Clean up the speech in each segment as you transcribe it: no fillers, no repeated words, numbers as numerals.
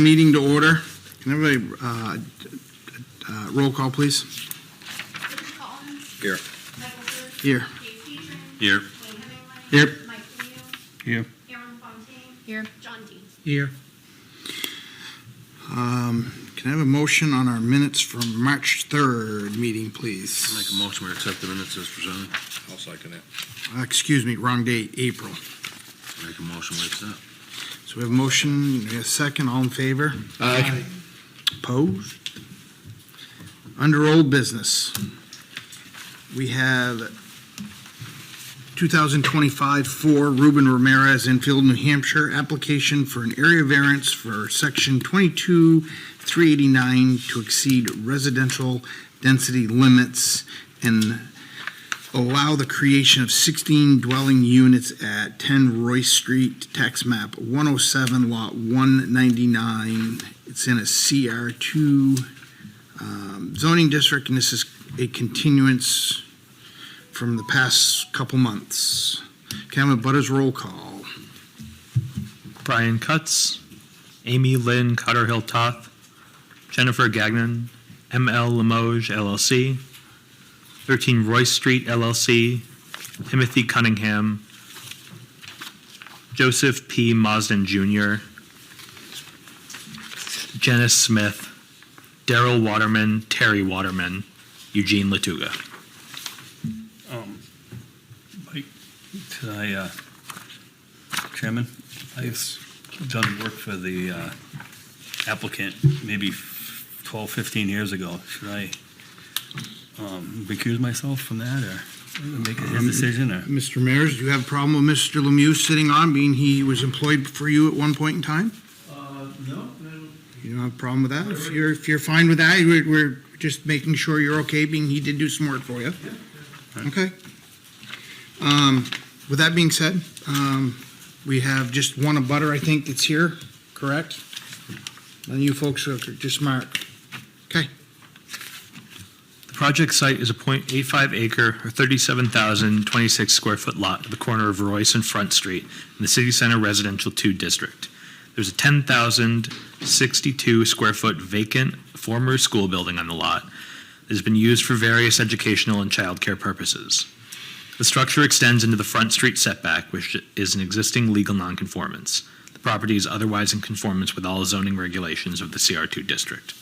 meeting to order. Can I have a roll call, please? Here. Here. Here. Here. Here. Here. John D. Here. Can I have a motion on our minutes from March 3rd meeting, please? Make a motion to accept the minutes as presented. I'll second it. Excuse me, wrong date, April. Make a motion to accept. So we have a motion, a second, all in favor? Aye. Opposed? Under old business, we have 2025-4 Ruben Ramirez, Enfield, New Hampshire, application for an area variance for section 22-389 to exceed residential density limits and allow the creation of 16 dwelling units at 10 Royce Street, tax map 107, lot 199. It's in a CR2 zoning district, and this is a continuance from the past couple months. Can I have a butters roll call? Brian Cutts, Amy Lynn Cotterhill Toth, Jennifer Gagnon, ML Limoges LLC, 13 Royce Street LLC, Timothy Cunningham, Joseph P. Mosden Jr., Janice Smith, Daryl Waterman, Terry Waterman, Eugene Latuga. Mike, could I, Chairman, I've done work for the applicant maybe 12, 15 years ago. Should I recuse myself from that or make his decision? Or? Mr. Mayers, do you have a problem with Mr. Lemieux sitting on, being he was employed for you at one point in time? No. You don't have a problem with that? If you're fine with that, we're just making sure you're okay, being he did do some work for you. Yeah. Okay. With that being said, we have just one abutter, I think, that's here, correct? And you folks are just mark. Okay. The project site is a 0.85 acre or 37,026 square foot lot at the corner of Royce and Front Street in the City Center Residential 2 District. There's a 10,062 square foot vacant former school building on the lot that has been used for various educational and childcare purposes. The structure extends into the Front Street setback, which is an existing legal nonconformance. The property is otherwise in conformance with all zoning regulations of the CR2 district.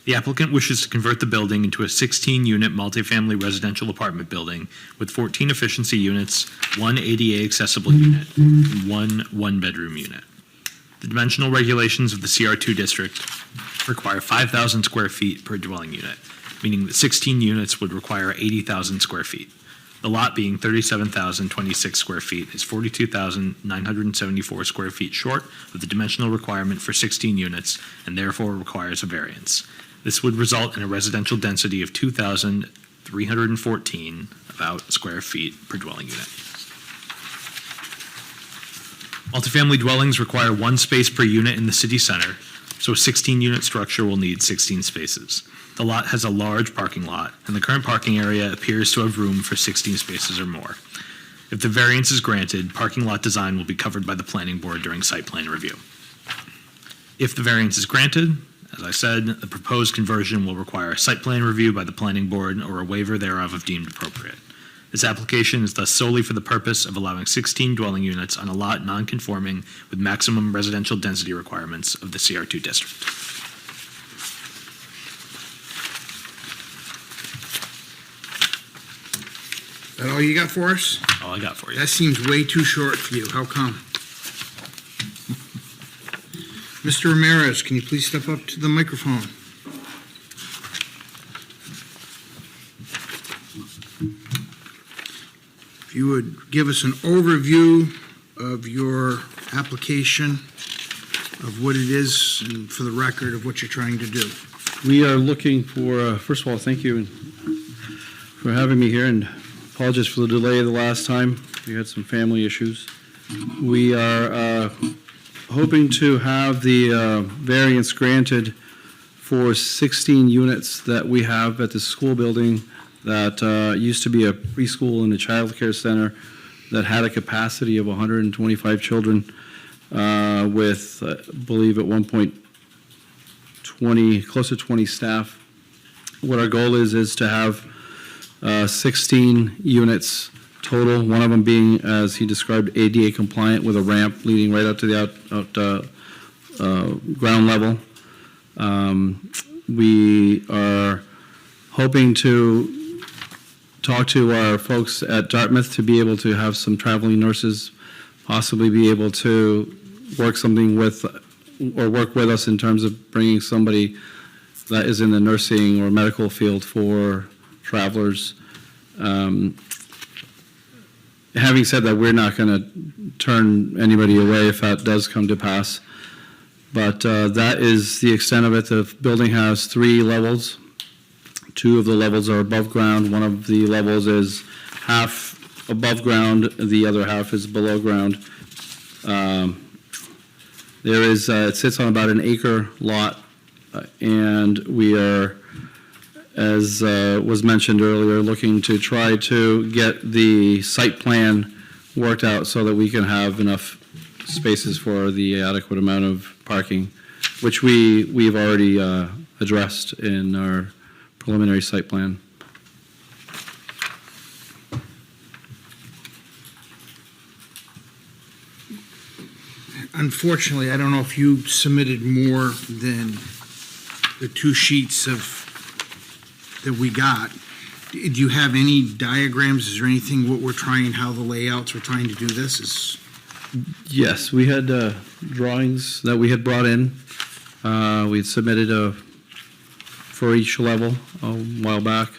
The applicant wishes to convert the building into a 16-unit multifamily residential apartment building with 14 efficiency units, 1 ADA accessible unit, and 1 one-bedroom unit. The dimensional regulations of the CR2 district require 5,000 square feet per dwelling unit, meaning that 16 units would require 80,000 square feet. The lot being 37,026 square feet is 42,974 square feet short of the dimensional requirement for 16 units and therefore requires a variance. This would result in a residential density of 2,314 about square feet per dwelling unit. Multifamily dwellings require 1 space per unit in the city center, so a 16-unit structure will need 16 spaces. The lot has a large parking lot, and the current parking area appears to have room for 16 spaces or more. If the variance is granted, parking lot design will be covered by the planning board during site plan review. If the variance is granted, as I said, the proposed conversion will require a site plan review by the planning board or a waiver thereof if deemed appropriate. This application is thus solely for the purpose of allowing 16 dwelling units on a lot non-conforming with maximum residential density requirements of the CR2 district. Is that all you got for us? All I got for you. That seems way too short for you. How come? Mr. Ramirez, can you please step up to the microphone? If you would give us an overview of your application, of what it is, and for the record of what you're trying to do. We are looking for, first of all, thank you for having me here, and apologies for the delay the last time. We had some family issues. We are hoping to have the variance granted for 16 units that we have at the school building that used to be a preschool and a child care center that had a capacity of 125 children. with, I believe at one point, 20, close to 20 staff. What our goal is to have 16 units total, one of them being, as he described, ADA compliant with a ramp leading right up to the ground level. We are hoping to talk to our folks at Dartmouth to be able to have some traveling nurses possibly be able to work something with, or work with us in terms of bringing somebody that is in the nursing or medical field for travelers. Having said that, we're not going to turn anybody away if that does come to pass. But that is the extent of it. The building has 3 levels. 2 of the levels are above ground. One of the levels is half above ground. The other half is below ground. It sits on about an acre lot, and we are, as was mentioned earlier, looking to try to get the site plan worked out so that we can have enough spaces for the adequate amount of parking, which we've already addressed in our preliminary site plan. Unfortunately, I don't know if you submitted more than the 2 sheets that we got. Do you have any diagrams? Is there anything, what we're trying, how the layouts we're trying to do this is? Yes, we had drawings that we had brought in. We had submitted for each level a while back.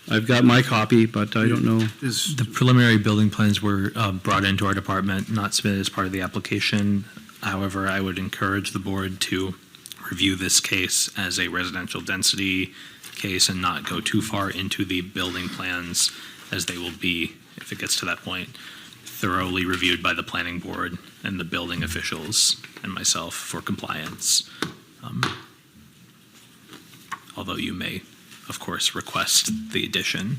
I've got my copy, but I don't know. The preliminary building plans were brought into our department, not submitted as part of the application. However, I would encourage the board to review this case as a residential density case and not go too far into the building plans, as they will be, if it gets to that point, thoroughly reviewed by the planning board and the building officials and myself for compliance. Although you may, of course, request the addition.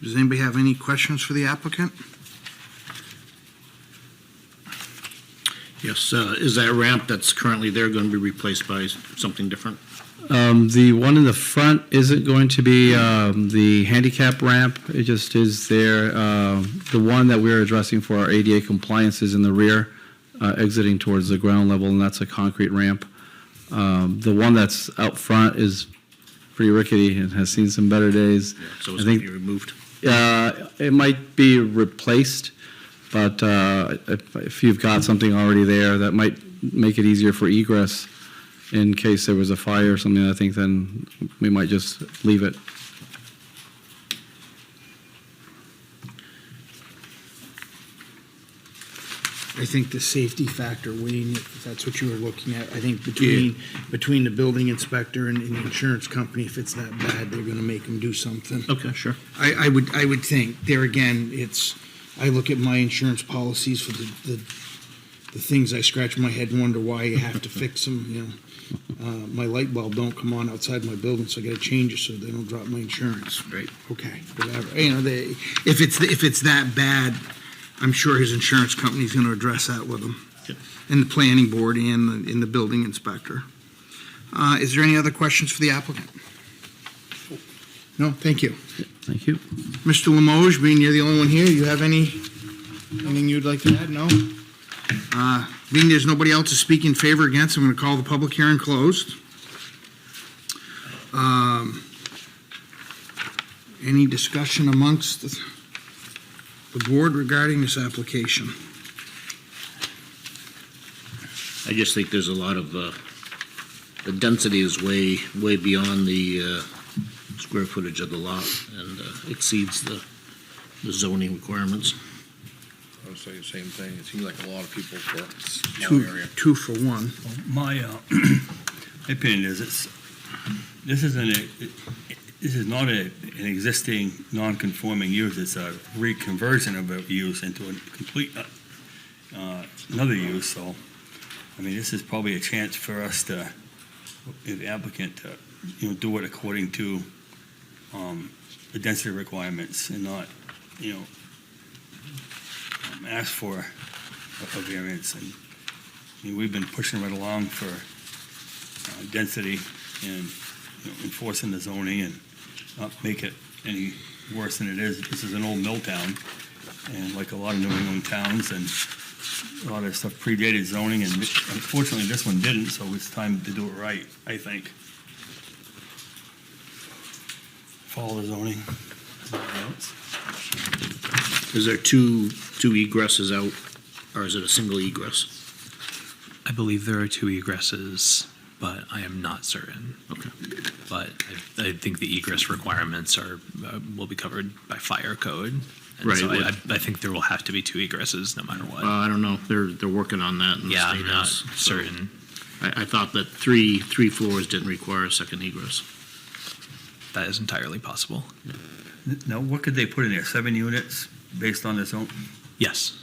Does anybody have any questions for the applicant? Yes, is that ramp that's currently there going to be replaced by something different? The one in the front isn't going to be the handicap ramp. It just is there. The one that we're addressing for our ADA compliance is in the rear, exiting towards the ground level, and that's a concrete ramp. The one that's out front is pretty rickety and has seen some better days. Yeah, so it's I going think to be removed? it might be replaced, but if you've got something already there, that might make it easier for egress in case there was a fire or something. I think then we might just leave it. I think the safety factor, Wayne, if that's what you were looking at, I think between the building inspector and the insurance company, if it's that bad, they're gonna make them do something. Okay, sure. I would think, there again, I look at my insurance policies for the things I scratch my head and wonder why you have to fix them, you know. My light bulb don't come on outside my building, so I gotta change it so they don't drop my insurance. Right. Okay, whatever, you know, if it's that bad, I'm sure his insurance company's gonna address that with him. Yeah. And the planning board and the building inspector. Is there any other questions for the applicant? No, thank you. Thank you. Mr. Limoges, being you're the only one here, you have anything you'd like to add? No? Being there's nobody else to speak in favor or against, I'm going to call the public hearing closed. Any discussion amongst the board regarding this application? I just think there's a lot of, the density is way beyond the square footage of the lot and exceeds the zoning requirements. I would say the same thing. It seems like a lot of people for a small area. Two for one. My opinion is this is not an existing non-conforming use. It's a reconversion of a use into a complete another use. So, I mean, this is probably a chance for us to, the applicant, to do it according to the density requirements and not ask for a variance. And I mean, we've been pushing right along for density and enforcing the zoning and not make it any worse than it is. This is an old mill town, and like a lot of New England towns, and a lot of stuff predated zoning, and unfortunately this one didn't, so it's time to do it right, I think. Follow the zoning. Anything else? Is there two egresses out, or is it a single egress? I believe there are 2 egresses, but I am not certain. Okay. But I think the egress requirements will be covered by fire code. And Right, so it would. I think there will have to be 2 egresses no matter what. I don't know. They're working on that. In the Yeah, state I'm not is, so certain. I thought that three floors didn't require a second egress. That is entirely possible. Now, what could they put in there? 7 units based on the zone? Yes.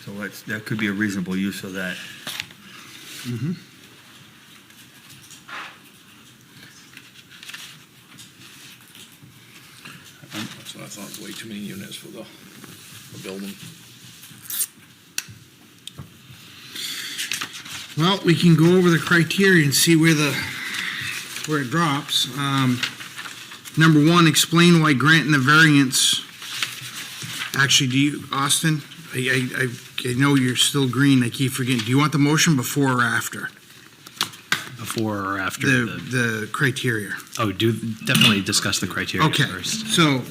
So that could be a reasonable use of that. That's what I thought, way too many units for the building. Well, we can go over the criteria and see where it drops. Number 1, explain why granting the variance. Actually, do you, Austin? I know you're still green, I keep forgetting. Do you want the motion before or after? Before or after The criteria. Oh, definitely discuss the criteria Okay, first. so,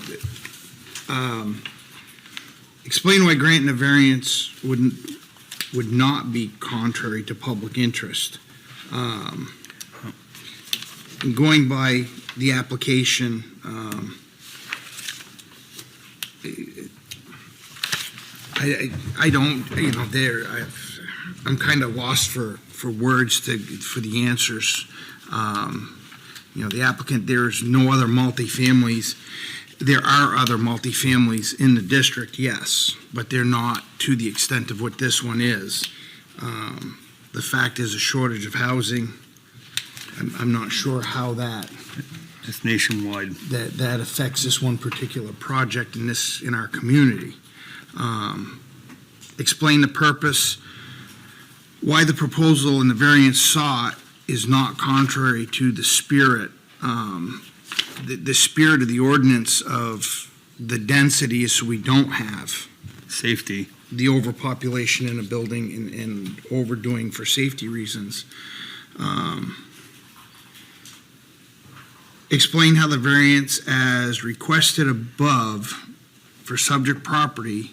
explain why granting a variance would not be contrary to public interest. Going by the application, I don't, I'm kind of lost for words for the answers. The applicant, there's no other multifamilies. There are other multifamilies in the district, yes, but they're not to the extent of what this one is. The fact is a shortage of housing. I'm not sure how that It's nationwide. affects this one particular project in our community. Explain the purpose, why the proposal and the variance sought is not contrary to the spirit. The spirit of the ordinance of the density is so we don't have Safety. the overpopulation in a building and overdoing for safety reasons. Explain how the variance as requested above for subject property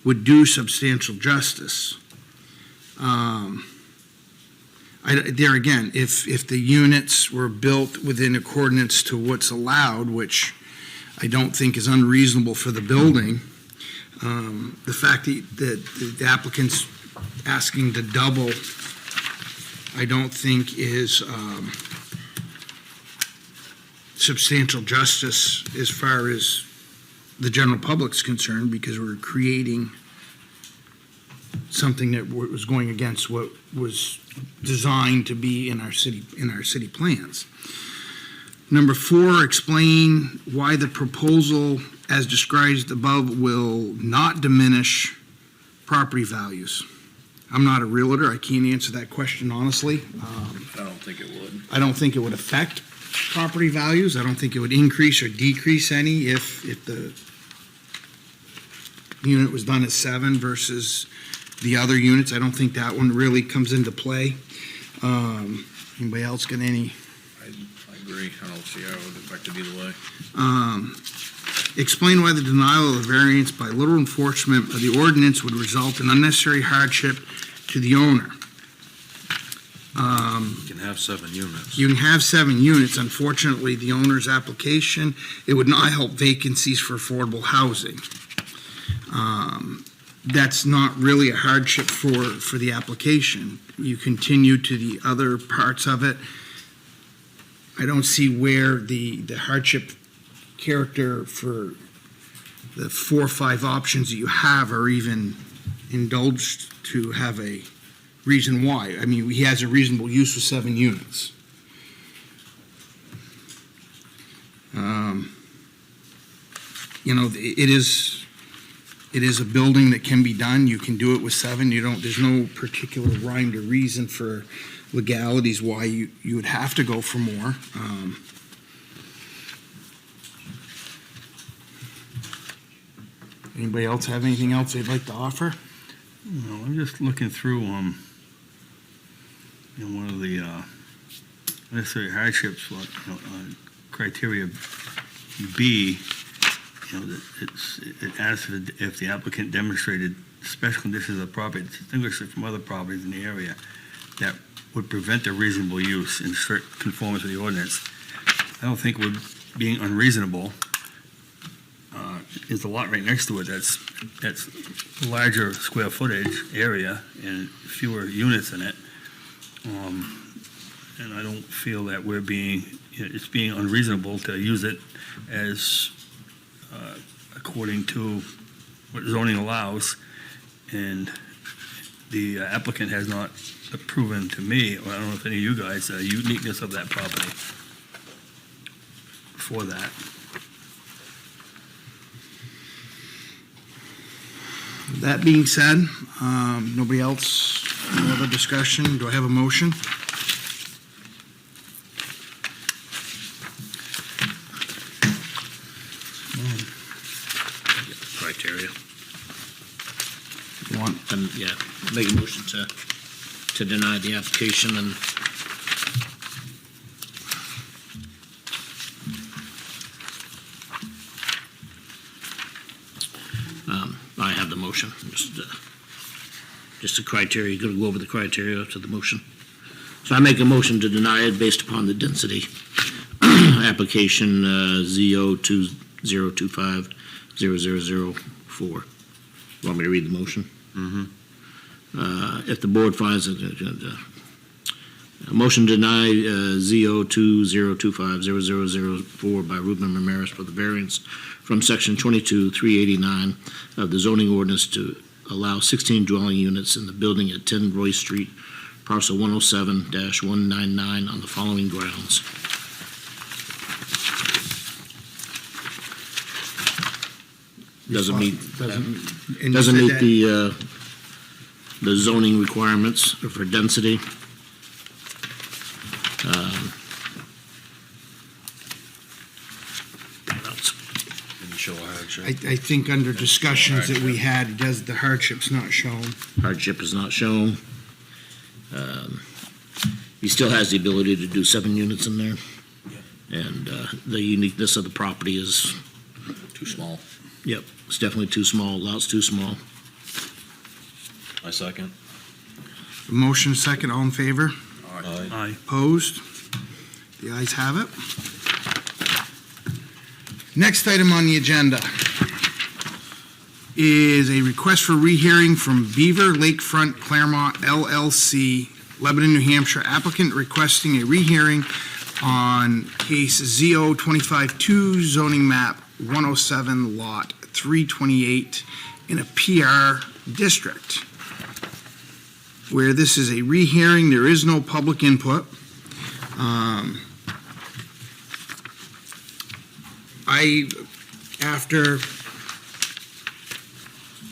would do substantial justice. There again, if the units were built within accordance to what's allowed, which I don't think is unreasonable for the building, the fact that the applicant's asking to double, I don't think is substantial justice as far as the general public's concerned, because we're creating something that was going against what was designed to be in our city plans. Number 4, explain why the proposal as described above will not diminish property values. I'm not a realtor, I can't answer that question honestly. I don't think it would. I don't think it would affect property values. I don't think it would increase or decrease any if the unit was done at 7 versus the other units. I don't think that one really comes into play. Anybody else got any? I agree. I don't see how it would affect it either way. Explain why the denial of the variance by literal enforcement of the ordinance would result in unnecessary hardship to the owner. You can have 7 units. You can have 7 units. Unfortunately, the owner's application, it would not help vacancies for affordable housing. That's not really a hardship for the application. You continue to the other parts of it. I don't see where the hardship character for the 4 or 5 options that you have are even indulged to have a reason why. I mean, he has a reasonable use of 7 units. It is It is a building that can be done. You can do it with 7. There's no particular rhyme or reason for legalities why you would have to go for more. Anybody else have anything else they'd like to offer? No, I'm just looking through, one of the necessary hardships, criteria B, that it asks if the applicant demonstrated special conditions of the property to distinguish it from other properties in the area that would prevent a reasonable use in strict conformance with the ordinance. I don't think we're being unreasonable. There's a lot right next to it that's larger square footage area and fewer units in it. And I don't feel that it's being unreasonable to use it as according to what zoning allows. And the applicant has not proven to me, or I don't know if any of you guys, the uniqueness of that property for that. That being said, nobody else, no other discussion? Do I have a motion? Criteria. You want? Yeah, make a motion to deny the application and I have the motion, just the criteria, you're gonna go over the criteria to the motion. So I make a motion to deny it based upon the density. Application ZO20250004. Want me to read the motion? If the board finds a motion to deny ZO20250004 by Ruben Ramirez for the variance from section 22-389 of the zoning ordinance to allow 16 dwelling units in the building at 10 Roy Street, parcel 107-199 on the following grounds. Doesn't meet the zoning requirements for density. What else? Didn't show a hardship. I think under discussions that we had, the hardship's not shown. Hardship is not shown. He still has the ability to do 7 units in there. And the uniqueness of the property is, Too small. yep, it's definitely too small, lot's too small. I second. Motion second, all in favor? Aye. Aye. Opposed? The ayes have it. Next item on the agenda is a request for rehearing from Beaver Lakefront Claremont LLC, Lebanon, New Hampshire, applicant requesting a rehearing on case ZO 25-2, zoning map 107, lot 328, in a PR district. Where this is a rehearing, there is no public input. After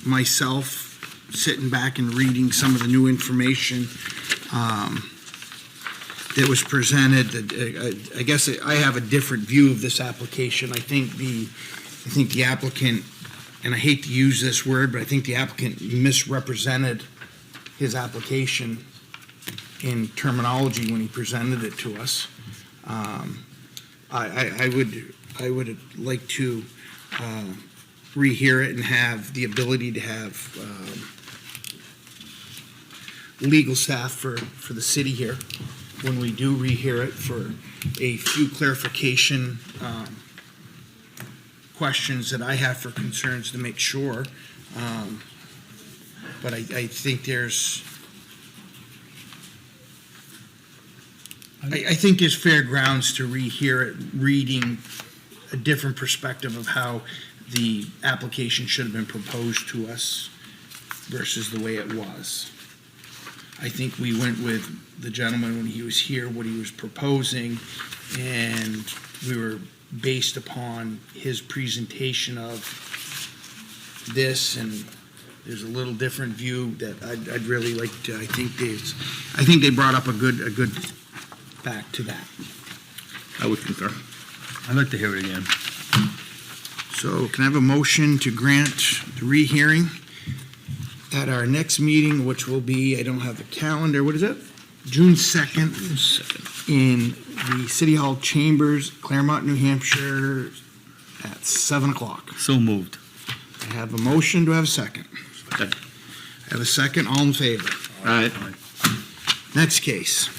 myself sitting back and reading some of the new information that was presented, I guess I have a different view of this application. I think the applicant, and I hate to use this word, but I think the applicant misrepresented his application in terminology when he presented it to us. I would like to rehear it and have the ability to have legal staff for the city here when we do rehear it for a few clarification questions that I have for concerns to make sure. But I think I think there's fair grounds to rehear it, reading a different perspective of how the application should have been proposed to us versus the way it was. I think we went with the gentleman when he was here, what he was proposing, and we were based upon his presentation of this, and there's a little different view that I'd really like to, I think they brought up a good fact to that. I would concur. I'd like to hear it again. So can I have a motion to grant the rehearing at our next meeting, which will be, I don't have the calendar, what is it? June 2nd in the City Hall Chambers, Claremont, New Hampshire, at 7 o'clock. So moved. I have a motion, do I have a second? Second. I have a second, all in favor? All right. Next case.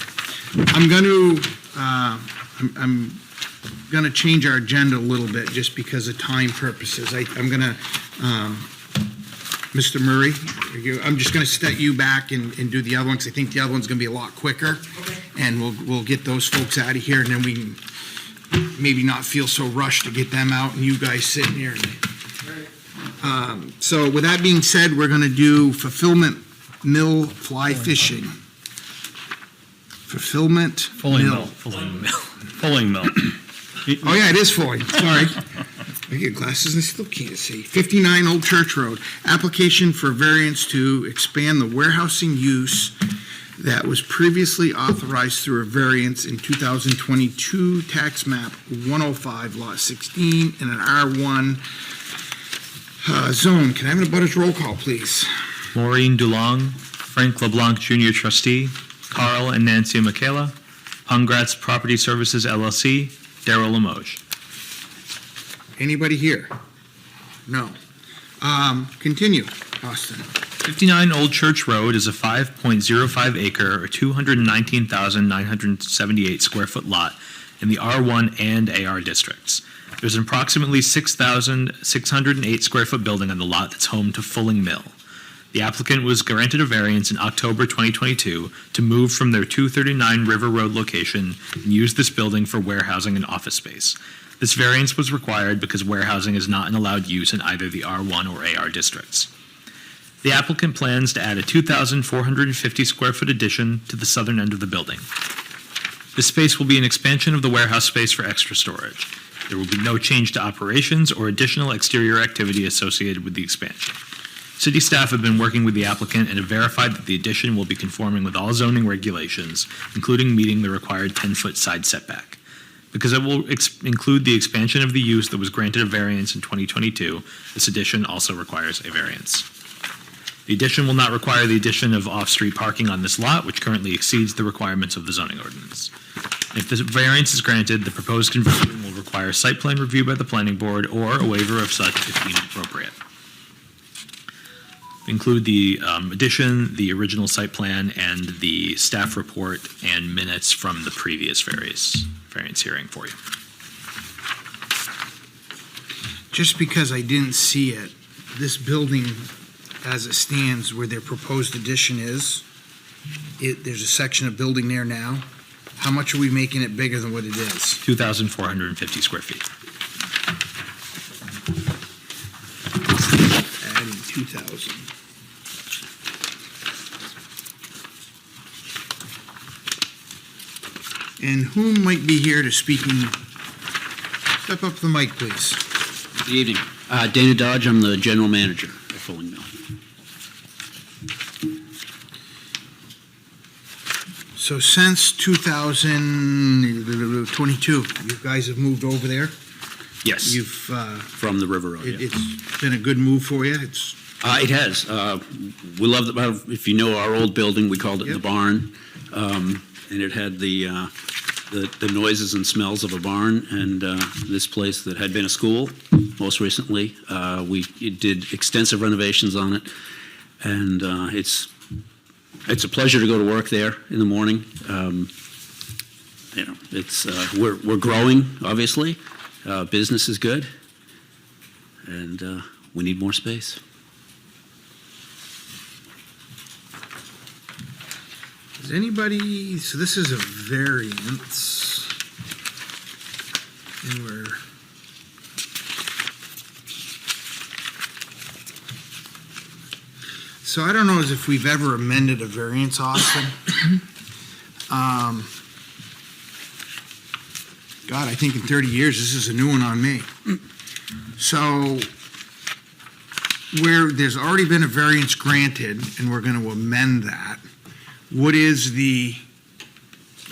I'm going to change our agenda a little bit just because of time purposes. I'm going to, Mr. Murray, I'm just going to step you back and do the other one, because I think the other one's going to be a lot quicker. And we'll get those folks out of here, and then we can maybe not feel so rushed to get them out and you guys sitting here. So with that being said, we're going to do Fulfillment Mill Fly Fishing. Fulfillment Fulling Mill. mill. Fulling mill. Oh, yeah, it is Fulling, sorry. I get glasses and I still can't see. 59 Old Church Road. Application for variance to expand the warehousing use that was previously authorized through a variance in 2022 tax map 105 lot 16 in an R1 zone. Can I have an abutters roll call, please? Maureen Dulong, Frank LeBlanc Jr. trustee, Carl and Nancy Michaela, Hungratz Property Services LLC, Daryl Limoges. Anybody here? No. Continue, Austin. 59 Old Church Road is a 5.05 acre or 219,978 square foot lot in the R1 and AR districts. There's an approximately 6,608 square foot building on the lot that's home to Fulling Mill. The applicant was granted a variance in October 2022 to move from their 239 River Road location and use this building for warehousing and office space. This variance was required because warehousing is not an allowed use in either the R1 or AR districts. The applicant plans to add a 2,450 square foot addition to the southern end of the building. This space will be an expansion of the warehouse space for extra storage. There will be no change to operations or additional exterior activity associated with the expansion. City staff have been working with the applicant and have verified that the addition will be conforming with all zoning regulations, including meeting the required 10-foot side setback. Because it will include the expansion of the use that was granted a variance in 2022, this addition also requires a variance. The addition will not require the addition of off-street parking on this lot, which currently exceeds the requirements of the zoning ordinance. If the variance is granted, the proposed conversion will require site plan review by the planning board or a waiver of such if deemed appropriate. Include the addition, the original site plan, and the staff report and minutes from the previous variance hearing for you. Just because I didn't see it, this building as it stands where their proposed addition is, there's a section of building there now. How much are we making it bigger than what it is? 2,450 square feet. Adding 2,000. And who might be here to speak in? Step up to the mic, please. Good evening. Dana Dodge, I'm the general manager at Fulling Mill. So since 2022, you guys have moved over there? Yes, You've, from the River Road. Yeah. it's been a good move for you? It's, It has. We love if you know our old building, we called it the Yep. barn. And it had the noises and smells of a barn, and this place that had been a school most recently, we did extensive renovations on it, and it's a pleasure to go to work there in the morning. It's we're growing, obviously. Business is good, and we need more space. Does anybody, so this is a variance, and we're, so I don't know as if we've ever amended a variance, Austin. God, I think in 30 years, this is a new one on me. So where there's already been a variance granted, and we're going to amend that, what is the,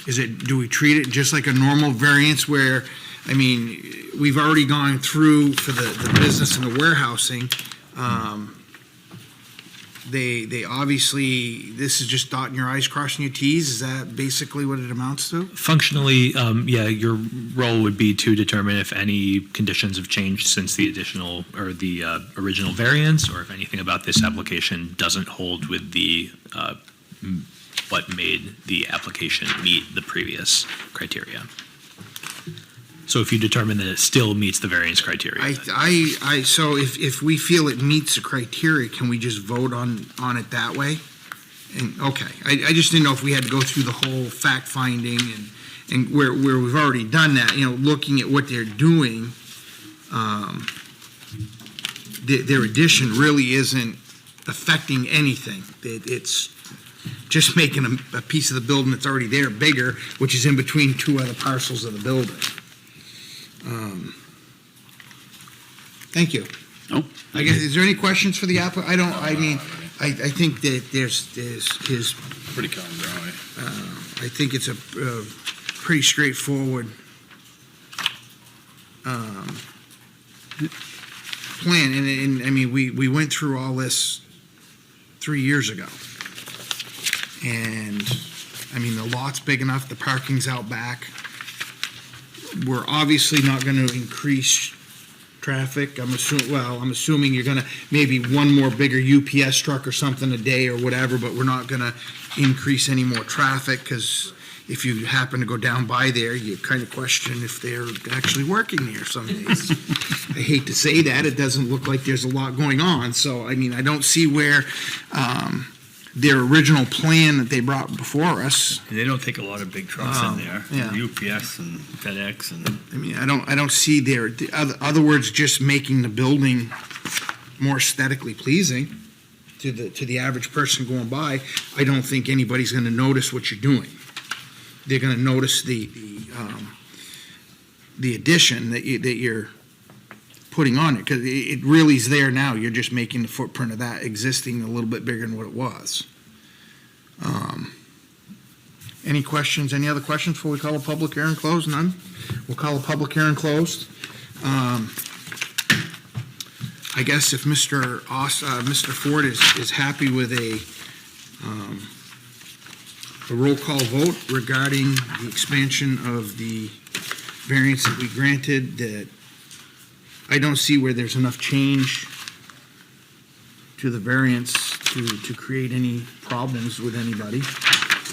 do we treat it just like a normal variance where, I mean, we've already gone through for the business and the warehousing, they obviously, this is just dotting your i's, crossing your t's, is that basically what it amounts to? Functionally, yeah, your role would be to determine if any conditions have changed since the additional or the original variance, or if anything about this application doesn't hold with the what made the application meet the previous criteria. So if you determine that it still meets the variance criteria. So if we feel it meets the criteria, can we just vote on it that way? And, okay, I just didn't know if we had to go through the whole fact finding and where we've already done that, looking at what they're doing, their addition really isn't affecting anything. It's just making a piece of the building that's already there bigger, which is in between two other parcels of the building. Thank you. Oh, I guess, is there any questions for the applicant? I think that there's his, Pretty cut and dry. I think it's a pretty straightforward plan, and I mean, we went through all this 3 years ago. And, I mean, the lot's big enough, the parking's out back. We're obviously not gonna increase traffic. I'm assuming you're gonna, maybe one more bigger UPS truck or something a day or whatever, but we're not gonna increase any more traffic, because if you happen to go down by there, you kind of question if they're actually working there some days. I hate to say that, it doesn't look like there's a lot going on, so, I mean, I don't see where, their original plan that they brought before us, And they don't take a lot of big trucks in there. yeah. UPS and FedEx and. I mean, I don't see their, other words, just making the building more aesthetically pleasing to the average person going by. I don't think anybody's gonna notice what you're doing. They're gonna notice the addition that you're putting on it, because it really is there now. You're just making the footprint of that existing a little bit bigger than what it was. Any questions, any other questions before we call a public hearing closed? None? We'll call a public hearing closed. I guess if Mr. Ford is happy with a roll call vote regarding the expansion of the variance that we granted, that I don't see where there's enough change to the variance to create any problems with anybody.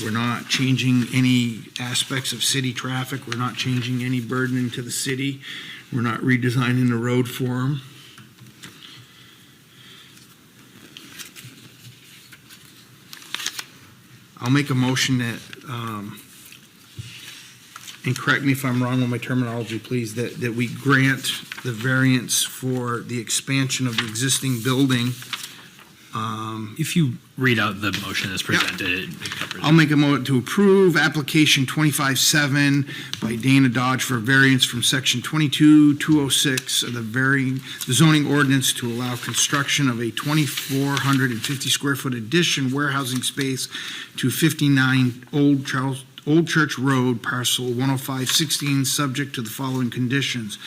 We're not changing any aspects of city traffic. We're not changing any burden to the city. We're not redesigning the road for them. I'll make a motion that, and correct me if I'm wrong with my terminology, please, that we grant the variance for the expansion of the existing building. If you read out the motion as presented, it covers I'll make a motion to approve application 25-7 by Dana Dodge for a variance from section 22-206 of the zoning ordinance to allow construction of a 2,450 square foot addition warehousing space to 59 Old Church Road, parcel 10516, subject to the following conditions.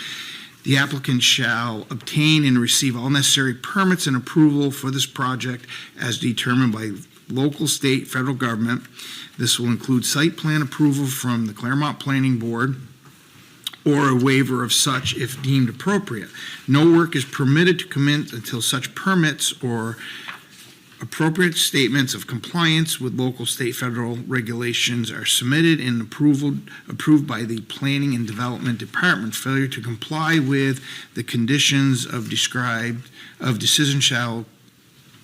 The applicant shall obtain and receive all necessary permits and approval for this project as determined by local, state, federal government. This will include site plan approval from the Claremont Planning Board or a waiver of such if deemed appropriate. No work is permitted to commence until such permits or appropriate statements of compliance with local, state, federal regulations are submitted and approved by the Planning and Development Department. Failure to comply with the conditions of decision shall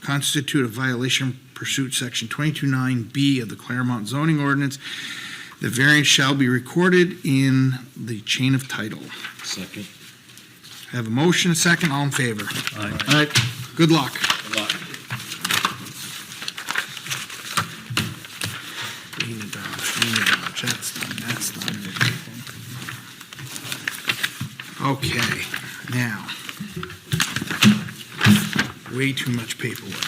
constitute a violation pursuant Section 22.9B of the Claremont zoning ordinance. The variance shall be recorded in the chain of title. Second. Have a motion, a second, all in favor? Aye. All right, good luck. Good luck. That's done. Okay, now, Way too much paperwork.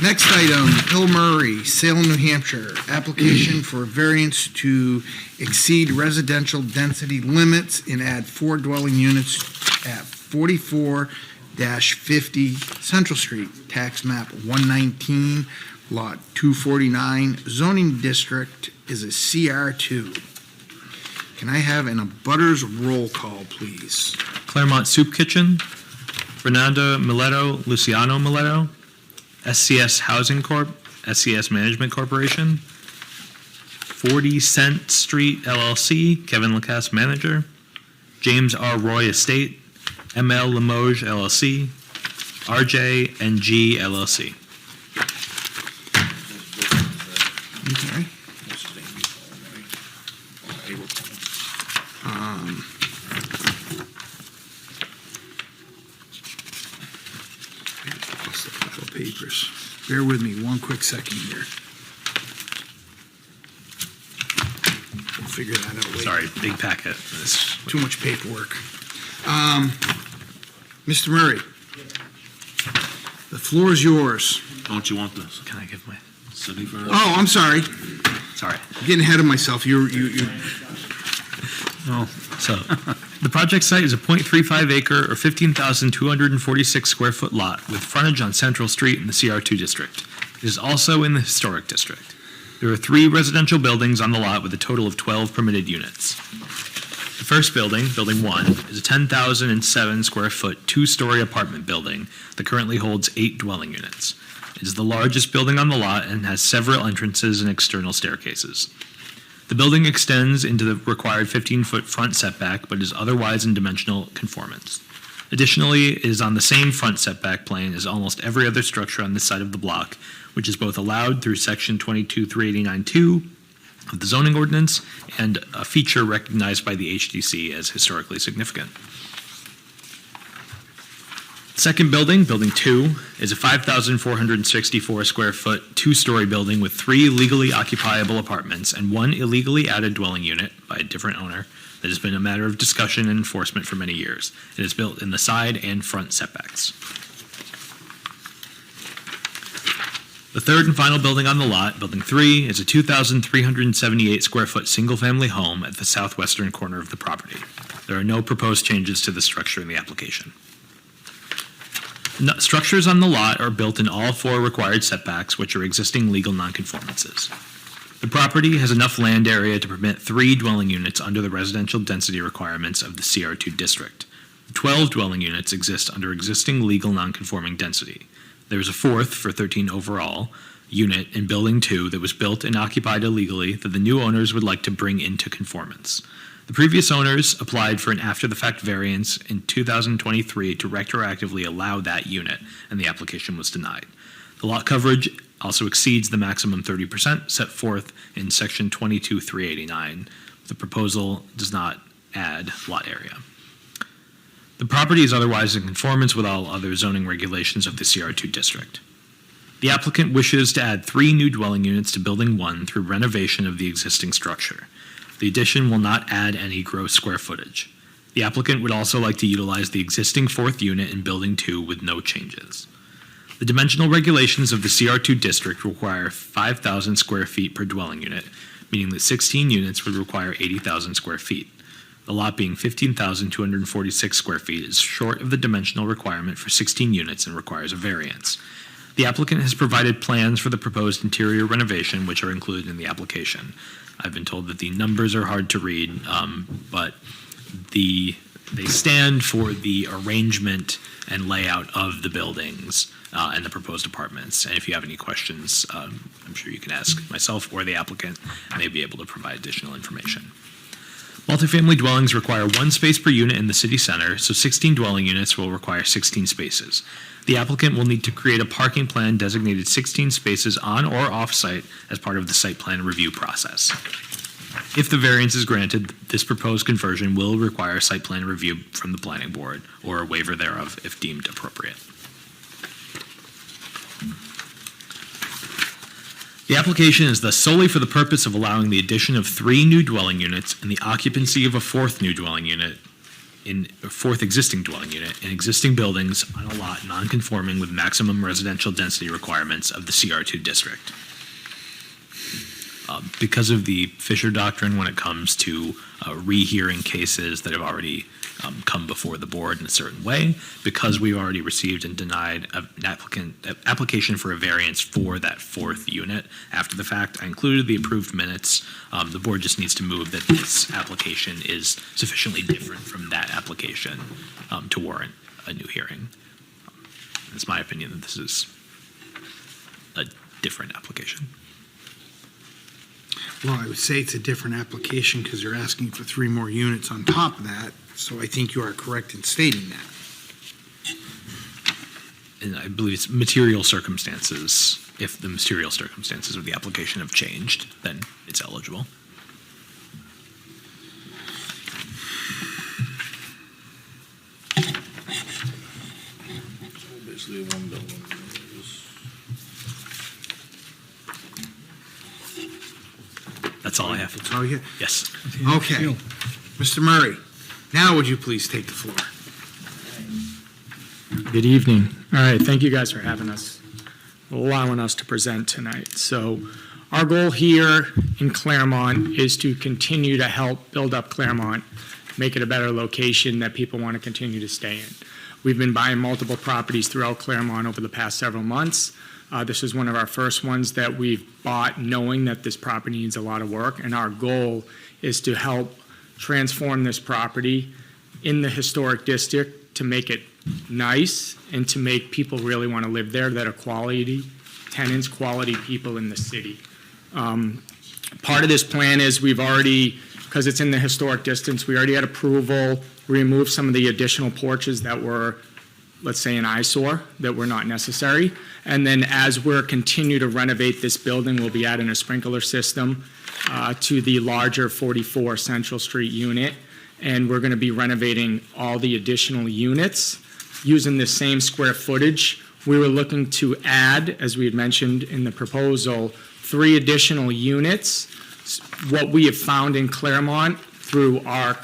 Next item, Hill Murray, Salem, New Hampshire. Application for variance to exceed residential density limits and add 4 dwelling units at 44-50 Central Street, tax map 119, lot 249. Zoning district is a CR2. Can I have an abutters roll call, please? Claremont Soup Kitchen, Fernando Mileto, Luciano Mileto, SCS Housing Corp., SCS Management Corporation, 40 Cent Street LLC, Kevin Lacasse, manager, James R. Roy Estate, ML Limoges LLC, RJ&G LLC. Okay. Lost the pile of papers. Bear with me one quick second here. We'll figure that out later. Sorry, big packet. This- Too much paperwork. Mr. Murray, the floor is yours. Don't you want this? Can I give my, City for Oh, I'm sorry. sorry. Getting ahead of myself. You. So, the project site is a .35 acre or 15,246 square foot lot with frontage on Central Street in the CR2 district. It is also in the historic district. There are 3 residential buildings on the lot with a total of 12 permitted units. The first building, Building 1, is a 10,007 square foot 2-story apartment building that currently holds 8 dwelling units. It is the largest building on the lot and has several entrances and external staircases. The building extends into the required 15-foot front setback, but is otherwise in dimensional conformance. Additionally, it is on the same front setback plane as almost every other structure on this side of the block, which is both allowed through Section 22-389-2 of the zoning ordinance and a feature recognized by the HDC as historically significant. Second building, Building 2, is a 5,464 square foot 2-story building with 3 legally occupiable apartments and 1 illegally added dwelling unit by a different owner that has been a matter of discussion and enforcement for many years. It is built in the side and front setbacks. The third and final building on the lot, Building 3, is a 2,378 square foot single-family home at the southwestern corner of the property. There are no proposed changes to the structure in the application. Structures on the lot are built in all 4 required setbacks, which are existing legal nonconformances. The property has enough land area to permit 3 dwelling units under the residential density requirements of the CR2 district. 12 dwelling units exist under existing legal nonconforming density. There is a 4th, for 13 overall, unit in Building 2 that was built and occupied illegally that the new owners would like to bring into conformance. The previous owners applied for an after-the-fact variance in 2023 to retroactively allow that unit, and the application was denied. The lot coverage also exceeds the maximum 30% set forth in Section 22-389. The proposal does not add lot area. The property is otherwise in conformance with all other zoning regulations of the CR2 district. The applicant wishes to add 3 new dwelling units to Building 1 through renovation of the existing structure. The addition will not add any gross square footage. The applicant would also like to utilize the existing 4th unit in Building 2 with no changes. The dimensional regulations of the CR2 district require 5,000 square feet per dwelling unit, meaning that 16 units would require 80,000 square feet. The lot being 15,246 square feet is short of the dimensional requirement for 16 units and requires a variance. The applicant has provided plans for the proposed interior renovation, which are included in the application. I've been told that the numbers are hard to read, but they stand for the arrangement and layout of the buildings and the proposed apartments. And if you have any questions, I'm sure you can ask myself or the applicant. I may be able to provide additional information. Multifamily dwellings require 1 space per unit in the city center, so 16 dwelling units will require 16 spaces. The applicant will need to create a parking plan designated 16 spaces on or off-site as part of the site plan review process. If the variance is granted, this proposed conversion will require site plan review from the planning board or a waiver thereof if deemed appropriate. The application is thus solely for the purpose of allowing the addition of 3 new dwelling units and the occupancy of a 4th new dwelling unit in a fourth existing dwelling unit in existing buildings on a lot non-conforming with maximum residential density requirements of the CR2 district. Because of the Fisher doctrine when it comes to rehearing cases that have already come before the board in a certain way, because we've already received and denied an application for a variance for that fourth unit after the fact, I included the approved minutes. The board just needs to move that this application is sufficiently different from that application to warrant a new hearing. It's my opinion that this is a different application. Well, I would say it's a different application because they're asking for 3 more units on top of that, so I think you are correct in stating that. And I believe it's material circumstances. If the material circumstances of the application have changed, then it's eligible. So basically one building. That's all I have. That's all you get? Yes. Okay. Mr. Murray, now would you please take the floor? Good evening. All right, thank you guys for having us, allowing us to present tonight. So our goal here in Claremont is to continue to help build up Claremont, make it a better location that people want to continue to stay in. We've been buying multiple properties throughout Claremont over the past several months. This is one of our first ones that we've bought knowing that this property needs a lot of work, and our goal is to help transform this property in the historic district to make it nice and to make people really want to live there that are quality tenants, quality people in the city. Part of this plan is we've already, because it's in the historic district, we already had approval, remove some of the additional porches that were, let's say, an eyesore, that were not necessary. And then as we're continue to renovate this building, we'll be adding a sprinkler system to the larger 44 Central Street unit. And we're going to be renovating all the additional units using the same square footage. We were looking to add, as we had mentioned in the proposal, 3 additional units. What we have found in Claremont through our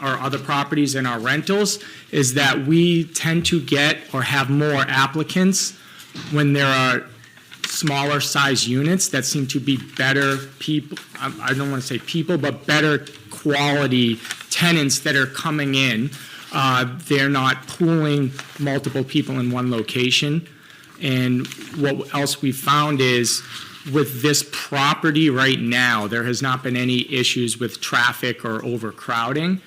other properties and our rentals is that we tend to get or have more applicants when there are smaller size units that seem to be better people, I don't want to say people, but better quality tenants that are coming in. They're not pooling multiple people in one location. And what else we found is with this property right now, there has not been any issues with traffic or overcrowding.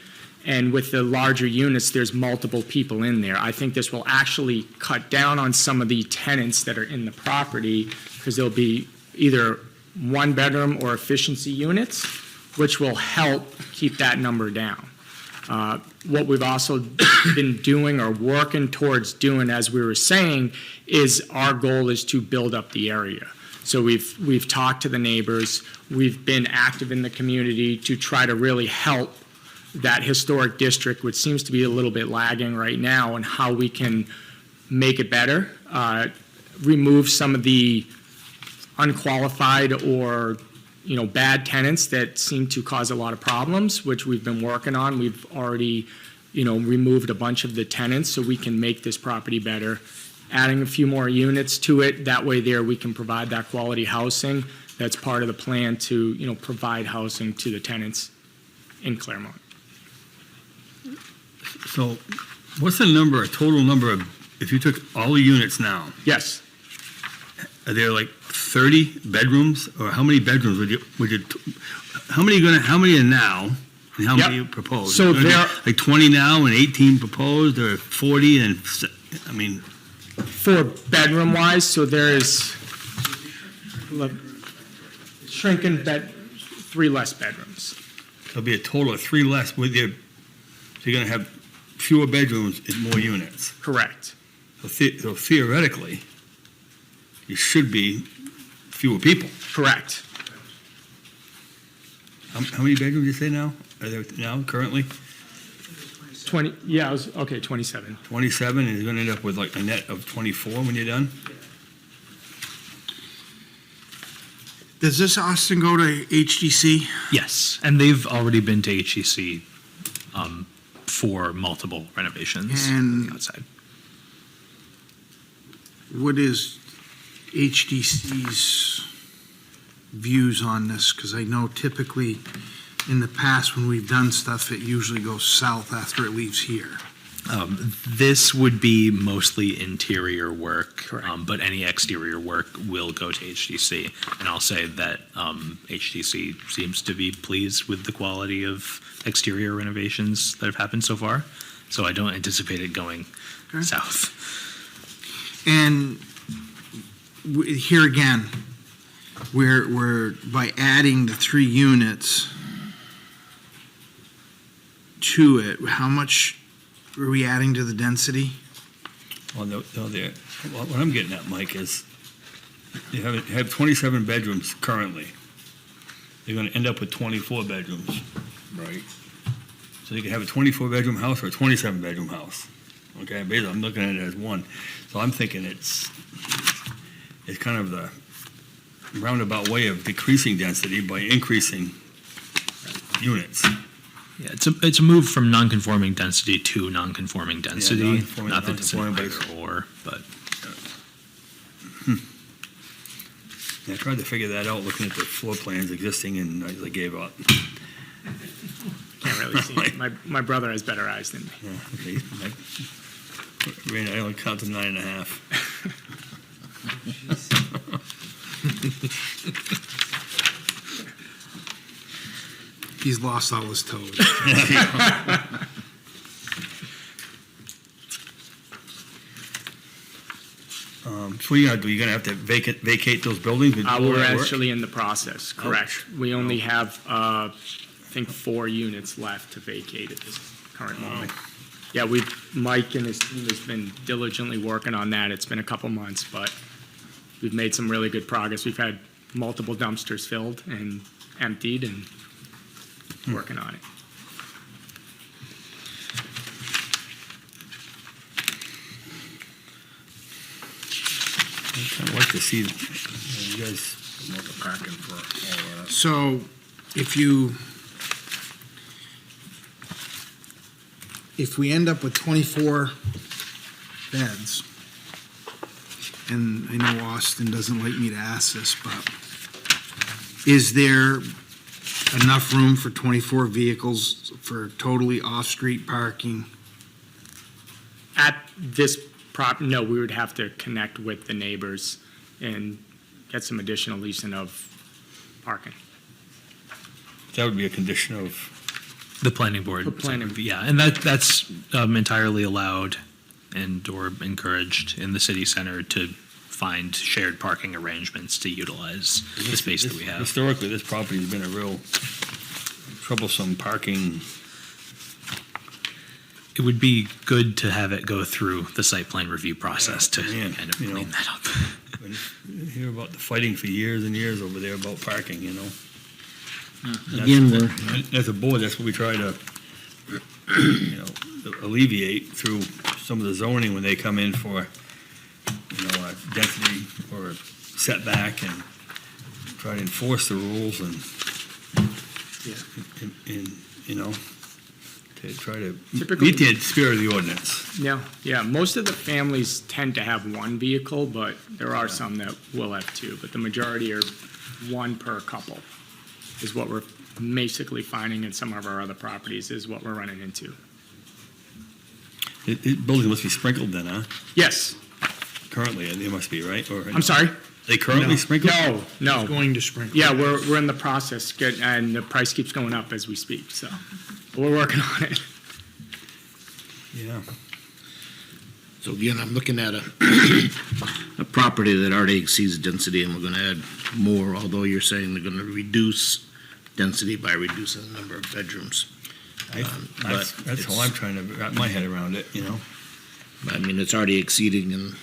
And with the larger units, there's multiple people in there. I think this will actually cut down on some of the tenants that are in the property because there'll be either 1-bedroom or efficiency units, which will help keep that number down. What we've also been doing or working towards doing, as we were saying, is our goal is to build up the area. So we've talked to the neighbors, we've been active in the community to try to really help that historic district, which seems to be a little bit lagging right now, and how we can make it better, remove some of the unqualified or bad tenants that seem to cause a lot of problems, which we've been working on. We've already removed a bunch of the tenants so we can make this property better, adding a few more units to it. That way there we can provide that quality housing. That's part of the plan to provide housing to the tenants in Claremont. So what's the total number of, if you took all the units now, Yes. are there like 30 bedrooms, or how many bedrooms would you how many are now, and how many you propose? So there are like 20 now and 18 proposed, or 40, and, I mean, for bedroom wise, so there is shrinking 3 less bedrooms. there'll be a total of 3 less with your, so you're gonna have fewer bedrooms and more units. Correct. So theoretically, you should be fewer people. Correct. How many bedrooms you say now? Are there now currently? 20. Yeah, I was okay. 27. 27, and you're gonna end up with like a net of 24 when you're done? Does this Austin go to HDC? Yes, and they've already been to HEC for multiple renovations on And- the outside. What is HDC's views on this? Because I know typically in the past when we've done stuff, it usually goes south after it leaves here. This would be mostly interior work. Correct. But any exterior work will go to HDC. And I'll say that HDC seems to be pleased with the quality of exterior renovations that have happened so far. So I don't anticipate it going Okay. south. And here again, we're by adding the 3 units to it, how much are we adding to the density? Well, no, what I'm getting at, Mike, is you have 27 bedrooms currently. You're gonna end up with 24 bedrooms. Right. So you can have a 24-bedroom house or a 27-bedroom house. Okay, basically, I'm looking at it as one. So I'm thinking it's kind of the roundabout way of decreasing density by increasing units. Yeah, it's a move from non-conforming density to non-conforming density. non-conforming, Not that it's an non-conforming, either or, but Yeah, I tried to figure that out, looking at the floor plans existing, and I gave up. Can't really see it. My brother has better eyes than me. Yeah, okay, I only count to 9.5. He's lost all his toes. So what are you gonna do? You're gonna have to vacate those buildings? and do all We're that work? actually in the process, correct. We only have, I think, 4 units left to vacate at this current moment. Yeah, Mike and his team has been diligently working on that. It's been a couple months, but we've made some really good progress. We've had multiple dumpsters filled and emptied and working on it. I'd like to see, you guys, About the parking for all that. So if we end up with 24 beds, and I know Austin doesn't like me to ask this, but is there enough room for 24 vehicles for totally off-street parking? At this no, we would have to connect with the neighbors and get some additional leasing of parking. that would be a condition of, the planning board. The planning- Yeah, and that's entirely allowed and or encouraged in the city center to find shared parking arrangements to utilize the space that we have. historically, this property's been a real troublesome parking. It would be good to have it go through the site plan review process to Man, kind of you know. clean that up. You hear about the fighting for years and years over there about parking, you know? Again, we're, As a board, that's what we try to, you know, alleviate through some of the zoning when they come in for, you know, a density or a setback, and try to enforce the rules and, you know, to try to Typically- meet the spirit of the ordinance. Yeah, most of the families tend to have 1 vehicle, but there are some that will have 2, but the majority are 1 per couple is what we're basically finding in some of our other properties is what we're running into. Building must be sprinkled then, huh? Yes, Currently, they must be, right? Or I'm sorry? They currently sprinkled? No. Going to sprinkle. Yeah, we're in the process, and the price keeps going up as we speak, so we're working on it. Yeah. so again, I'm looking at a property that already exceeds density, and we're gonna add more, although you're saying they're gonna reduce density by reducing the number of bedrooms. That's But how I'm trying to wrap my head around it, you know? I mean, it's already exceeding, and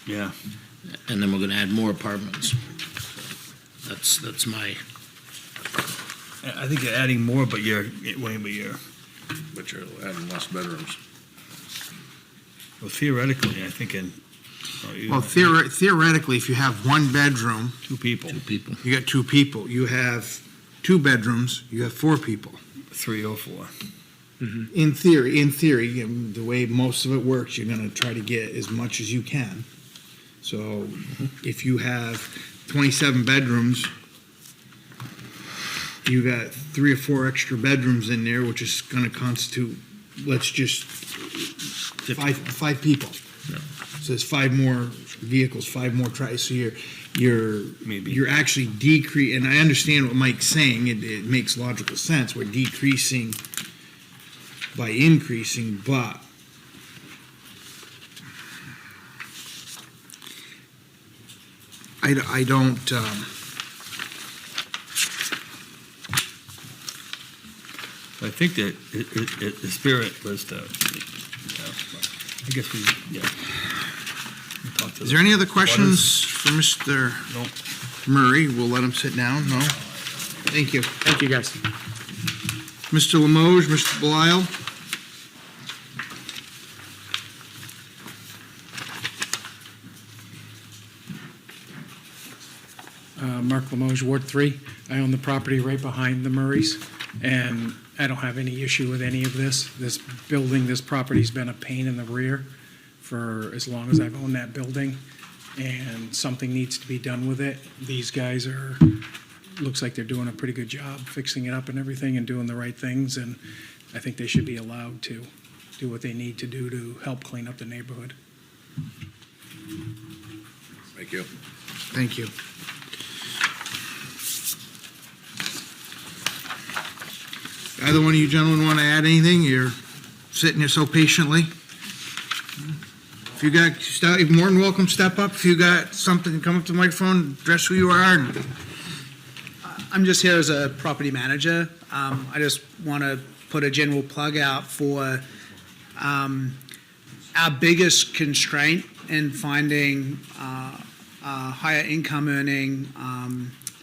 Yeah. then we're gonna add more apartments. That's my, I think you're adding more, but you're But you're adding less bedrooms. well, theoretically, I think Well, theoretically, if you have 1 bedroom, 2 people, people. you got 2 people. You have 2 bedrooms, you have 4 people. 3 or 4. In theory, the way most of it works, you're gonna try to get as much as you can. So if you have 27 bedrooms, you got 3 or 4 extra bedrooms in there, which is gonna constitute, let's just, five people. So there's 5 more vehicles, 5 more so you're actually and I understand what Mike's saying, it makes logical sense, we're decreasing by increasing, but I don't, I think that the spirit was to, I guess we talk to is there any other questions for Mr. No. Murray? We'll let him sit down, no? Thank you. Thank you, guys. Mr. Limoges, Mr. Belisle? Mark Limoges, Ward 3. I own the property right behind the Murrays, and I don't have any issue with any of this. This building, this property's been a pain in the rear for as long as I've owned that building, and something needs to be done with it. These guys looks like they're doing a pretty good job fixing it up and everything and doing the right things, and I think they should be allowed to do what they need to do to help clean up the neighborhood. Thank you. Thank you. Either one of you gentlemen want to add anything? You're sitting there so patiently. If you got, you're more than welcome, step up. If you got something, come up to the microphone, address who you are. I'm just here as a property manager. I just want to put a general plug out for our biggest constraint in finding higher income earning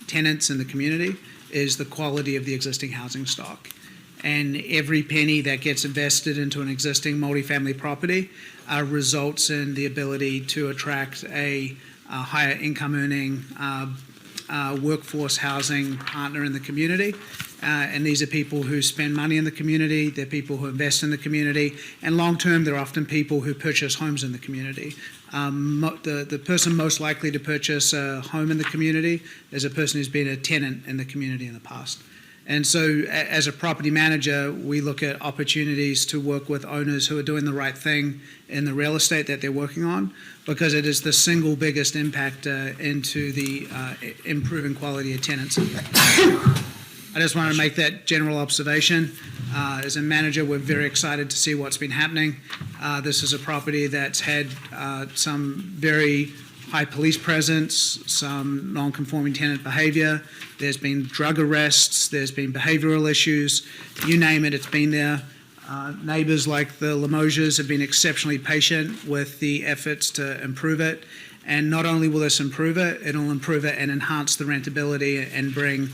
tenants in the community is the quality of the existing housing stock. And every penny that gets invested into an existing multifamily property results in the ability to attract a higher income earning workforce housing partner in the community. And these are people who spend money in the community, they're people who invest in the community, and long term they're often people who purchase homes in the community. The person most likely to purchase a home in the community is a person who's been a tenant in the community in the past. And so as a property manager, we look at opportunities to work with owners who are doing the right thing in the real estate that they're working on, because it is the single biggest impact into the improving quality of tenants. I just wanted to make that general observation. As a manager, we're very excited to see what's been happening. This is a property that's had some very high police presence, some non-conforming tenant behavior. There's been drug arrests, there's been behavioral issues, you name it, it's been there. Neighbors like the Limoges have been exceptionally patient with the efforts to improve it. And not only will this improve it, it'll improve it and enhance the rentability and bring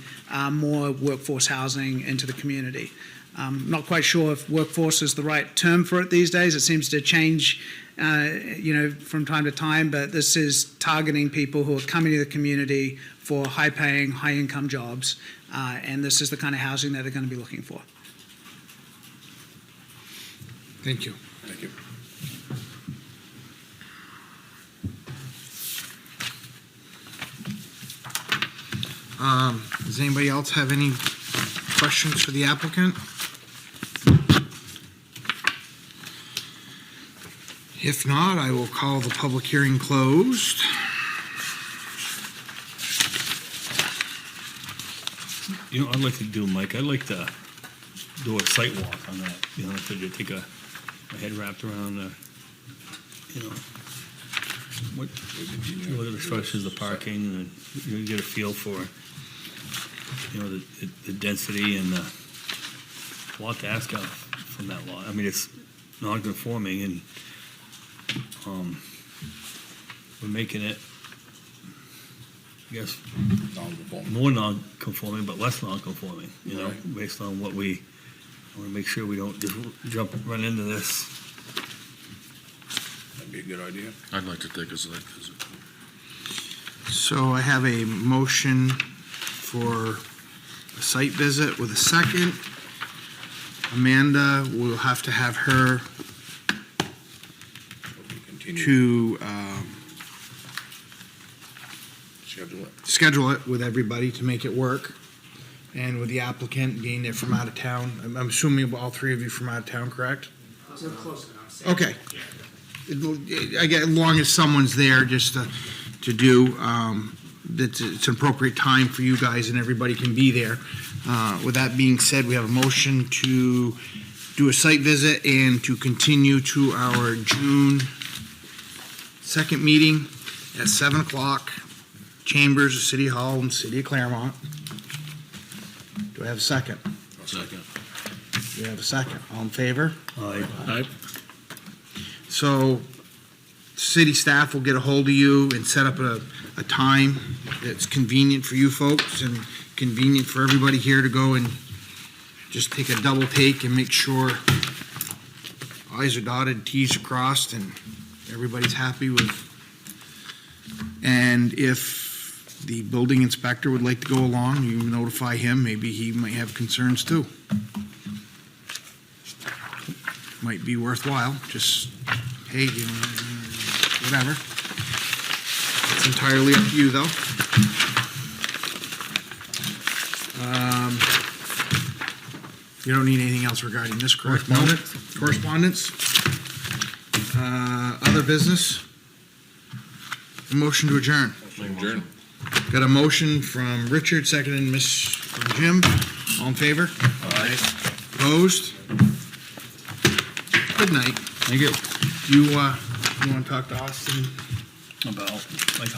more workforce housing into the community. Not quite sure if workforce is the right term for it these days. It seems to change from time to time, but this is targeting people who are coming to the community for high-paying, high-income jobs, and this is the kind of housing that they're going to be looking for. Thank you. Thank you. Does anybody else have any questions for the applicant? If not, I will call the public hearing closed. You know, I'd like to do, Mike, I'd like to do a site walk on that, to take my head wrapped around what are the structures, the parking, and you get a feel for, the density and a lot to ask out from that lot. I mean, it's non-conforming, and we're making it, I guess, more non-conforming, but less non-conforming, Right. based on what I want to make sure we don't just run into this. That'd be a good idea. I'd like to take a site visit. So I have a motion for a site visit with a second. Amanda, we'll have to have her Continue, to schedule it. schedule it with everybody to make it work. And with the applicant being there from out of town, I'm assuming all three of you from out of town, correct? We're close enough. Okay. I get, as long as someone's there just to do, that it's an appropriate time for you guys and everybody can be there. With that being said, we have a motion to do a site visit and to continue to our June 2nd meeting at 7 o'clock, Chambers of City Hall in the City of Claremont. Do I have a second? Second. Do I have a second? All in favor? Aye. So, city staff will get a hold of you and set up a time that's convenient for you folks and convenient for everybody here to go and just take a double take and make sure I's are dotted, T's are crossed, and everybody's happy with. And if the building inspector would like to go along, you notify him, maybe he might have concerns too. Might be worthwhile, just, hey, you know, whatever. It's entirely up to you, though. You don't need anything else regarding this, correct? Correspondence? Correspondence? Other business? A motion to adjourn. Adjourn. Got a motion from Richard, seconded from Jim. All in favor? Aye. Opposed? Good night. Thank you. You want to talk to Austin? About, like,